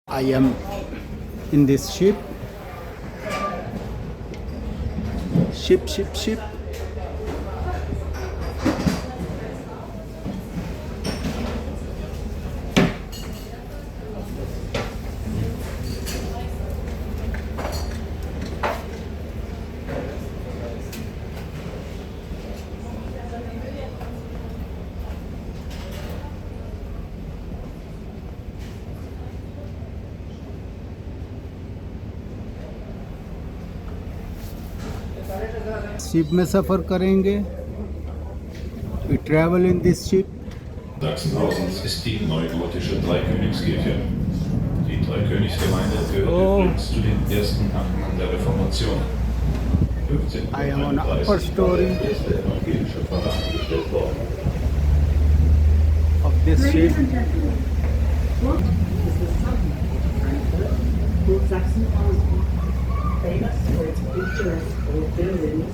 I am in this ship. Ship. Ship में सफ़र करेंगे. We travel in this ship. Sachsenhausens ist die neugotische Dreikönigskirche. Die Dreikönigsgemeinde gehörte übrigens zu den ersten Akten der Reformation. 1533 I am on upper story ist der erste evangelische Pfarrer angestellt worden. of this ship. Ladies and gentlemen, what is the southern part of Frankfurt called Sachsen-Anhalt, famous for its picturesque old buildings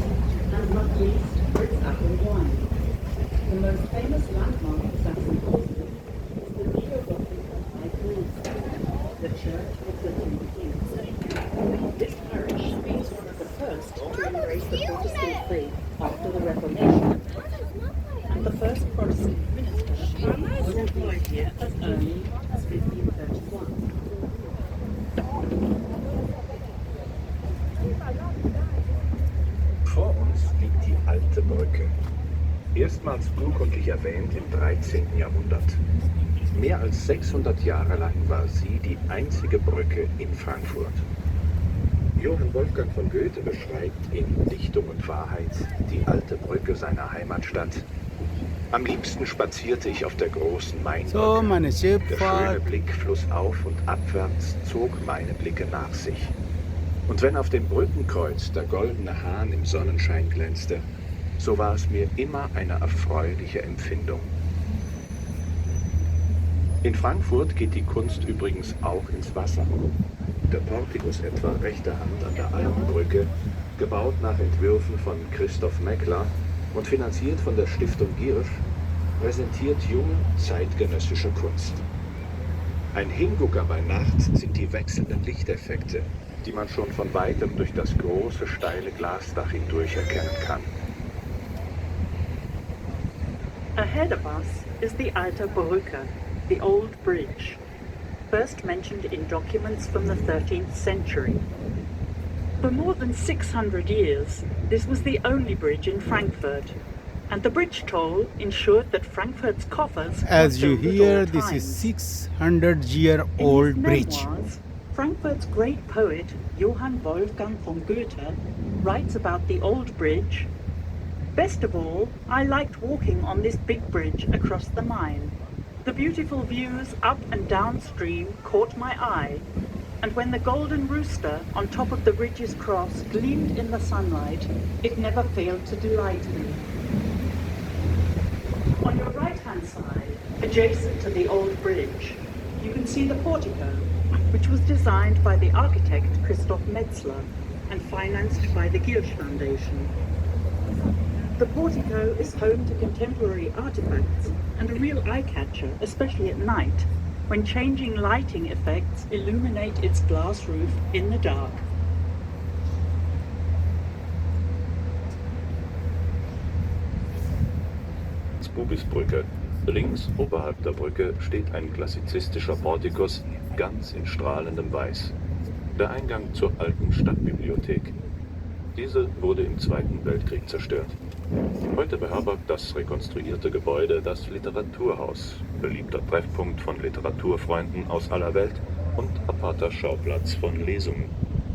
and not least for its apple wine. The most famous landmark of Sachsen-Anhalt is the neo-Gothic Michaelis, the church of the Two Kings. This parish is one of the first to embrace the Protestant faith after the Reformation, and the first Protestant minister was employed here as early as 1531. Vor uns liegt die Alte Brücke. Erstmals urkundlich erwähnt im 13. Jahrhundert. Mehr als 600 Jahre lang war sie die einzige Brücke in Frankfurt. Johann Wolfgang von Goethe beschreibt in Dichtung und Wahrheit die Alte Brücke seiner Heimatstadt. Am liebsten spazierte ich auf der großen Mainbrücke. So, meine Der schöne Schifffahrt. Blick flussauf und abwärts zog meine Blicke nach sich. Und wenn auf dem Brückenkreuz der goldene Hahn im Sonnenschein glänzte, so war es mir immer eine erfreuliche Empfindung. In Frankfurt geht die Kunst übrigens auch ins Wasser. Der Portikus etwa rechter Hand an der Alten Brücke, gebaut nach Entwürfen von Christoph Meckler und finanziert von der Stiftung Giersch, präsentiert junge zeitgenössische Kunst. Ein Hingucker bei Nacht sind die wechselnden Lichteffekte, die man schon von weitem durch das große, steile Glasdach hindurch erkennen kann. Ahead of us is the Alte Brücke, the old bridge, first mentioned in documents from the 13th century. For more than 600 years, this was the only bridge in Frankfurt, and the bridge toll ensured that Frankfurt's coffers As were you filled at hear, all this is times. 600-year-old In his bridge. memoirs, Frankfurt's great poet Johann Wolfgang von Goethe writes about the old bridge. Best of all, I liked walking on this big bridge across the Main. The beautiful views up and downstream caught my eye, and when the golden rooster on top of the bridge's cross gleamed in the sunlight, it never failed to delight me. On your right-hand side, adjacent to the old bridge, you can see the portico, which was designed by the architect Christoph Metzler and financed by the Giersch Foundation. The portico is home to contemporary artifacts and a real eye-catcher, especially at night, when changing lighting effects illuminate its glass roof in the dark. Bubisbrücke. Links oberhalb der Brücke steht ein klassizistischer Portikus, ganz in strahlendem Weiß. Der Eingang zur alten Stadtbibliothek. Diese wurde im Zweiten Weltkrieg zerstört. Heute beherbergt das rekonstruierte Gebäude das Literaturhaus, beliebter Treffpunkt von Literaturfreunden aus aller Welt und aparter Schauplatz von Lesungen.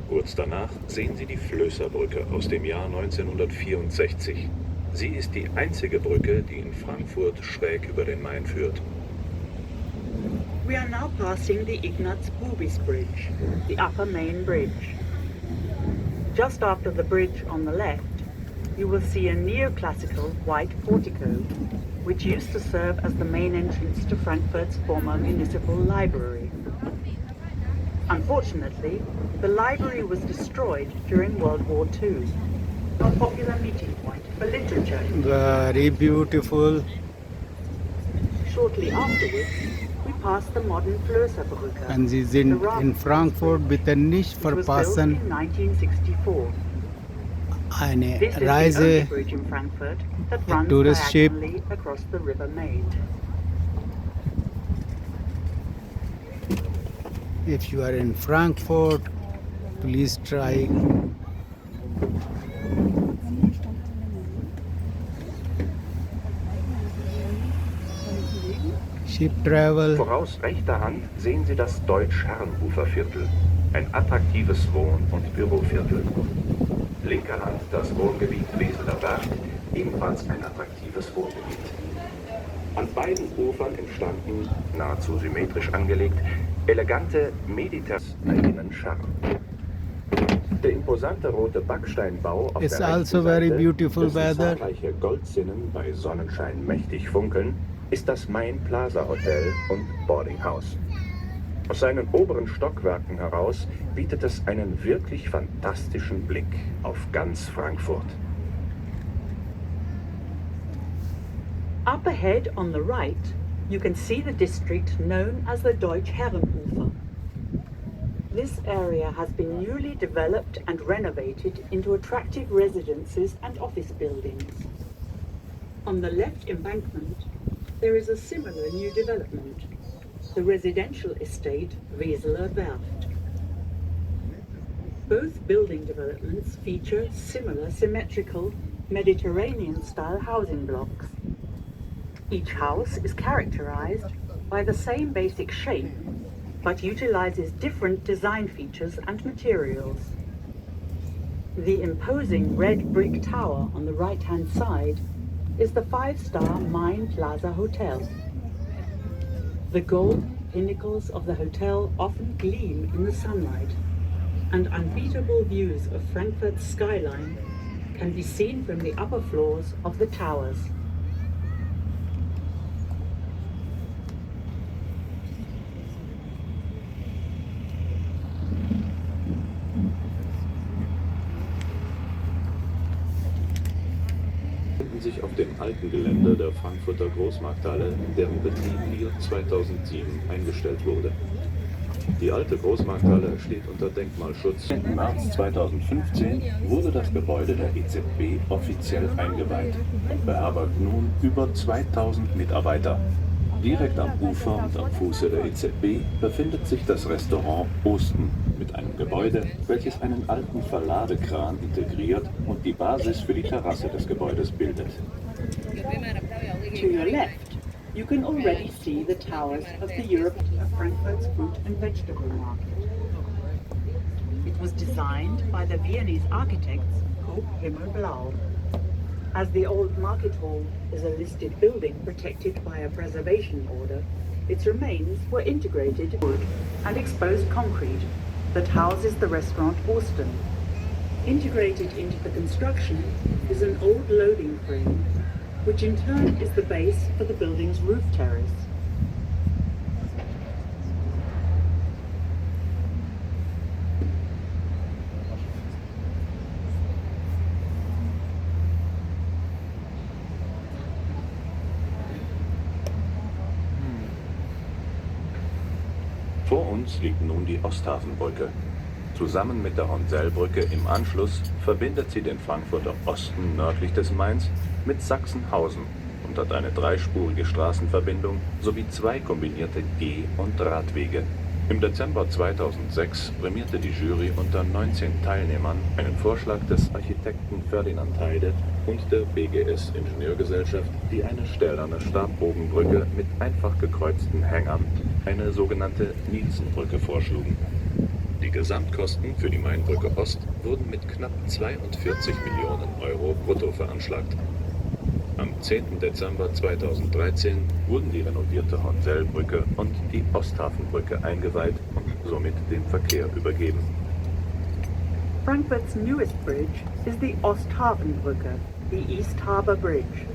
Kurz danach sehen Sie die Flößerbrücke aus dem Jahr 1964. Sie ist die einzige Brücke, die in Frankfurt schräg über den Main führt. We are now passing the Ignaz-Bubis Bridge, the upper main bridge. Just after the bridge on the left, you will see a neoclassical white portico, which used to serve as the main entrance to Frankfurt's former municipal library. Unfortunately, the library was destroyed during World War II, a popular meeting point for literature. Very beautiful. Shortly afterwards, we past the modern Flößerbrücke. Und Sie sind in Frankfurt, bitte nicht It was built verpassen, in 1964. eine This is the only Reise, bridge in Frankfurt that a runs tourist ship. diagonally across the River Main. If you are in Frankfurt, please try. Ship travel. Voraus rechter Hand sehen Sie das Deutsch-Herrenuferviertel, ein attraktives Wohn- und Büroviertel. Linker Hand das Wohngebiet Weseler Berg, ebenfalls ein attraktives Wohngebiet. An beiden Ufern entstanden, nahezu symmetrisch angelegt, elegante mediterranean Charme. Der imposante rote Backsteinbau auf It's der also rechten very Seite, beautiful dessen weather. zahlreiche Goldzinnen bei Sonnenschein mächtig funkeln, ist das Main Plaza Hotel und Boarding House. Aus seinen oberen Stockwerken heraus bietet es einen wirklich fantastischen Blick auf ganz Frankfurt. Up ahead on the right, you can see the district known as the Deutsch-Herrenufer. This area has been newly developed and renovated into attractive residences and office buildings. On the left embankment, there is a similar new development, the residential estate Weseler Werft. Both building developments feature similar symmetrical Mediterranean-style housing blocks. Each house is characterized by the same basic shape, but utilizes different design features and materials. The imposing red brick tower on the right-hand side is the five-star Main Plaza Hotel. The gold pinnacles of the hotel often gleam in the sunlight, and unbeatable views of Frankfurt's skyline can be seen from the upper floors of the towers. Sich auf dem alten Gelände der Frankfurter Großmarkthalle, deren Betrieb hier 2007 eingestellt wurde. Die alte Großmarkthalle steht unter Denkmalschutz. Im März 2015 wurde das Gebäude der EZB offiziell eingeweiht und beherbergt nun über 2000 Mitarbeiter. Direkt am Ufer und am Fuße der EZB befindet sich das Restaurant Osten mit einem Gebäude, welches einen alten Verladekran integriert und die Basis für die Terrasse des Gebäudes bildet. To your left, you can already see the towers of the Europe of Frankfurt's fruit and vegetable market. It was designed by the Viennese architects Coop Himmelblau. As the old market hall is a listed building protected by a preservation order, its remains were integrated in wood and exposed concrete that houses the restaurant Osten. Integrated into the construction is an old loading frame, which in turn is the base for the building's roof terrace. Vor uns liegt nun die Osthafenbrücke. Zusammen mit der Honsellbrücke im Anschluss verbindet sie den Frankfurter Osten nördlich des Mains mit Sachsenhausen und hat eine dreispurige Straßenverbindung sowie zwei kombinierte Geh- und Radwege. Im Dezember 2006 prämierte die Jury unter 19 Teilnehmern einen Vorschlag des Architekten Ferdinand Heide und der BGS Ingenieurgesellschaft, die eine stählerne Stabbogenbrücke mit einfach gekreuzten Hängern, eine sogenannte Nielsenbrücke, vorschlugen. Die Gesamtkosten für die Mainbrücke Ost wurden mit knapp 42 Millionen Euro brutto veranschlagt. Am 10. Dezember 2013 wurden die renovierte Honsellbrücke und die Osthafenbrücke eingeweiht und somit dem Verkehr übergeben. Frankfurt's newest bridge is the Osthavenbrücke, the East Harbour Bridge.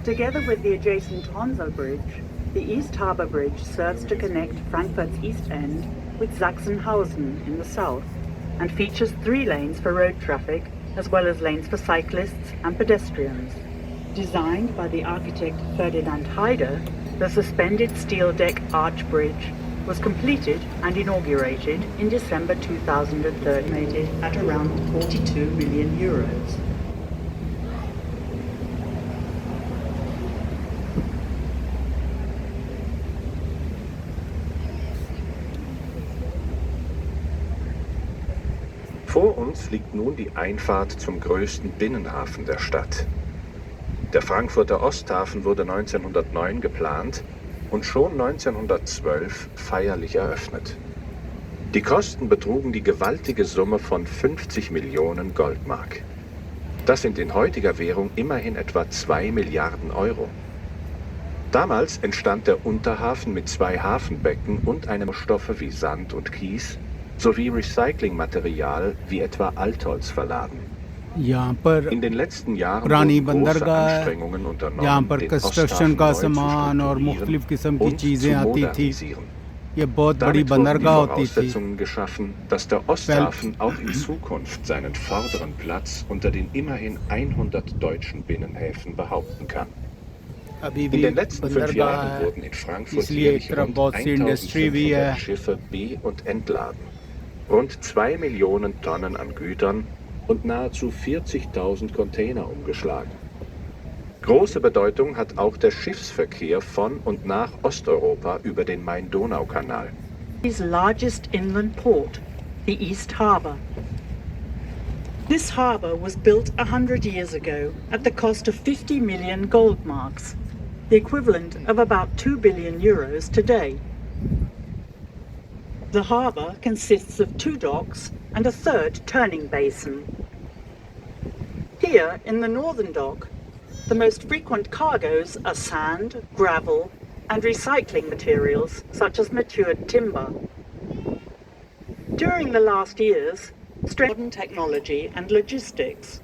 Together with the adjacent Honsel Bridge, the East Harbour Bridge serves to connect Frankfurt's East End with Sachsenhausen in the south and features 3 lanes for road traffic as well as lanes for cyclists and pedestrians. Designed by the architect Ferdinand Heide, The suspended steel deck arch bridge was completed and inaugurated in December 2013 at around 42 million euros. Vor uns liegt nun die Einfahrt zum größten Binnenhafen der Stadt. Der Frankfurter Osthafen wurde 1909 geplant und schon 1912 feierlich eröffnet. Die Kosten betrugen die gewaltige Summe von 50 Millionen Goldmark. Das sind in heutiger Währung immerhin etwa 2 Milliarden Euro. Damals entstand der Unterhafen mit 2 Hafenbecken und einem Stoffe wie Sand und Kies sowie Recyclingmaterial wie etwa Altholz verladen. यहाँ पर In den letzten Jahren पुरानी wurden große बंदरगाह है, Anstrengungen जहाँ unternommen, पर den construction Osthafen का neu zu सामान और मुख्तलिफ strukturieren किस्म की und चीज़ें zu आती थी. modernisieren. ये बहुत बड़ी Damit wurden die बंदरगाह होती थी. Voraussetzungen geschaffen, dass der Osthafen auch in Zukunft seinen vorderen Platz unter den immerhin 100 deutschen Binnenhäfen behaupten kann. अभी In भी den letzten 5 बंदरगाह Jahren है, wurden in Frankfurt इसलिए एक jährlich तरफ rund बहुत सी इंडस्ट्री भी है. 1500 Schiffe be- und entladen, rund 2 Millionen Tonnen an Gütern und nahezu 40.000 Container umgeschlagen. Große Bedeutung hat auch der Schiffsverkehr von und nach Osteuropa über den Main-Donau-Kanal. His largest inland port, the East Harbour. This harbour was built 100 years ago at the cost of 50 million gold marks, the equivalent of about 2 billion euros today. The harbour consists of 2 docks and a 3rd turning basin. Here, in the northern dock, the most frequent cargoes are sand, gravel, and recycling materials such as matured timber. During the last years, modern technology and logistics.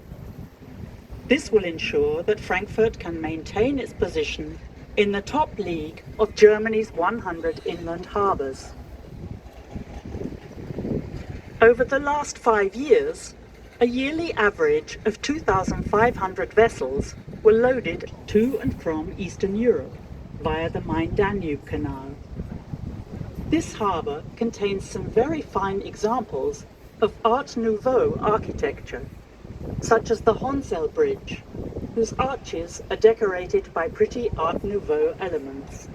This will ensure that Frankfurt can maintain its position in the top league of Germany's 100 inland harbours. Over the last 5 years, a yearly average of 2,500 vessels were loaded to and from Eastern Europe via the Main-Danube Canal. This harbour contains some very fine examples of Art Nouveau architecture, such as the Honsel Bridge, whose arches are decorated by pretty Art Nouveau elements.